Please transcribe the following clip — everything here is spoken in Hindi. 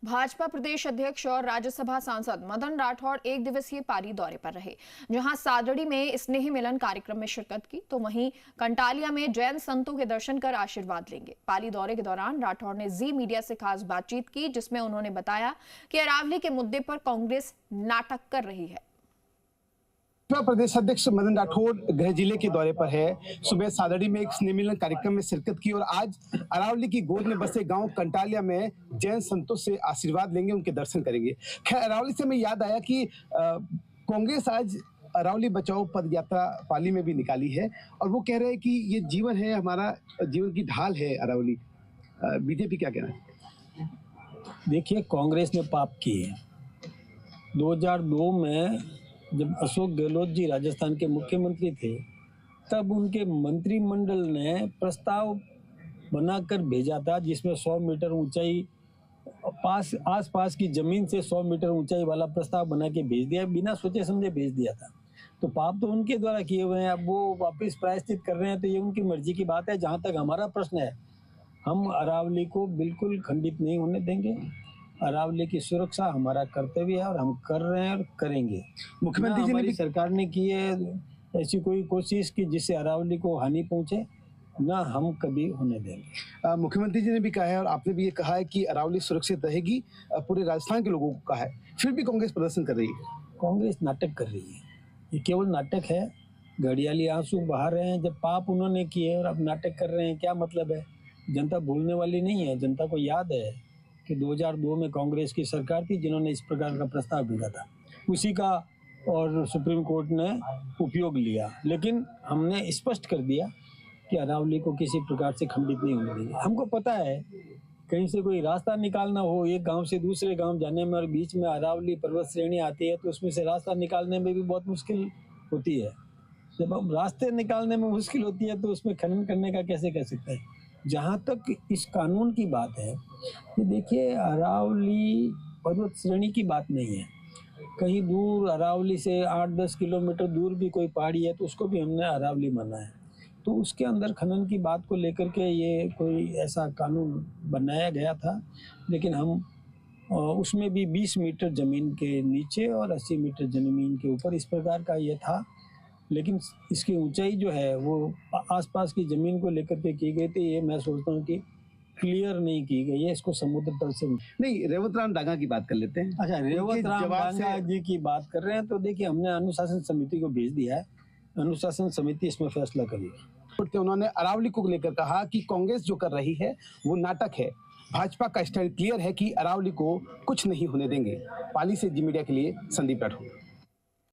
भाजपा प्रदेश अध्यक्ष और राज्यसभा सांसद मदन राठौड़ एक दिवसीय पाली दौरे पर रहे, जहां सादड़ी में स्नेह मिलन कार्यक्रम में शिरकत की तो वहीं कंटालिया में जैन संतों के दर्शन कर आशीर्वाद लेंगे। पाली दौरे के दौरान राठौड़ ने जी मीडिया से खास बातचीत की, जिसमें उन्होंने बताया कि अरावली के मुद्दे पर कांग्रेस नाटक कर रही है। प्रदेश अध्यक्ष मदन राठौड़ गृह जिले के दौरे पर है। सुबह सादड़ी में एक स्नेह मिलन कार्यक्रम में शिरकत की और आज अरावली की गोद में बसे गांव कंटालिया में जैन संतों से आशीर्वाद लेंगे, उनके दर्शन करेंगे। खैर, अरावली से हमें याद आया कि कांग्रेस आज अरावली बचाओ पद यात्रा पाली में भी निकाली है और वो कह रहे हैं कि ये जीवन है, हमारा जीवन की ढाल है अरावली। बीजेपी क्या कहना है? देखिए, कांग्रेस ने पाप किए। 2002 में जब अशोक गहलोत जी राजस्थान के मुख्यमंत्री थे, तब उनके मंत्रिमंडल ने प्रस्ताव बनाकर भेजा था, जिसमें 100 मीटर ऊंचाई आसपास की जमीन से 100 मीटर ऊंचाई वाला प्रस्ताव बना के भेज दिया, बिना सोचे समझे भेज दिया था। तो पाप तो उनके द्वारा किए हुए हैं, अब वो वापस प्रायश्चित कर रहे हैं, तो ये उनकी मर्जी की बात है। जहाँ तक हमारा प्रश्न है, हम अरावली को बिल्कुल खंडित नहीं होने देंगे। अरावली की सुरक्षा हमारा कर्तव्य है और हम कर रहे हैं और करेंगे। मुख्यमंत्री जी ने सरकार ने की है ऐसी कोई कोशिश की जिससे अरावली को हानि पहुंचे, ना हम कभी होने देंगे। मुख्यमंत्री जी ने भी कहा है और आपने भी ये कहा है कि अरावली सुरक्षित रहेगी, पूरे राजस्थान के लोगों को कहा है, फिर भी कांग्रेस प्रदर्शन कर रही है। कांग्रेस नाटक कर रही है, ये केवल नाटक है। घड़ियाली आंसू बहा रहे हैं जब पाप उन्होंने किए और अब नाटक कर रहे हैं, क्या मतलब है? जनता भूलने वाली नहीं है। जनता को याद है कि 2002 में कांग्रेस की सरकार थी जिन्होंने इस प्रकार का प्रस्ताव भेजा था, उसी का और सुप्रीम कोर्ट ने उपयोग लिया। लेकिन हमने स्पष्ट कर दिया कि अरावली को किसी प्रकार से खंडित नहीं होने देंगे। हमको पता है कहीं से कोई रास्ता निकालना हो एक गांव से दूसरे गांव जाने में और बीच में अरावली पर्वत श्रेणी आती है, तो उसमें से रास्ता निकालने में भी बहुत मुश्किल होती है। जब अब रास्ते निकालने में मुश्किल होती है तो उसमें खनन करने का कैसे कर सकते हैं? जहाँ तक इस कानून की बात है, कि देखिए, अरावली पर्वत श्रेणी की बात नहीं है। कहीं दूर अरावली से 8-10 किलोमीटर दूर भी कोई पहाड़ी है तो उसको भी हमने अरावली माना है। तो उसके अंदर खनन की बात को लेकर के ये कोई ऐसा कानून बनाया गया था, लेकिन हम उसमें भी 20 मीटर ज़मीन के नीचे और 80 मीटर ज़मीन के ऊपर इस प्रकार का ये था। लेकिन इसकी ऊंचाई जो है वो आसपास की ज़मीन को लेकर के की गई थी। ये मैं सोचता हूँ कि क्लियर नहीं की गई है, इसको समुद्र तल से नहीं। रेवत राम डांगा की बात कर लेते हैं। अच्छा, रेवत राम डांगा जी की बात कर रहे हैं तो देखिए, हमने अनुशासन समिति को भेज दिया है, अनुशासन समिति इसमें फैसला करेगी। उन्होंने अरावली को लेकर कहा कि कांग्रेस जो कर रही है वो नाटक है। भाजपा का स्टैंड क्लियर है कि अरावली को कुछ नहीं होने देंगे। पाली से जी मीडिया के लिए संदीप राठौड़।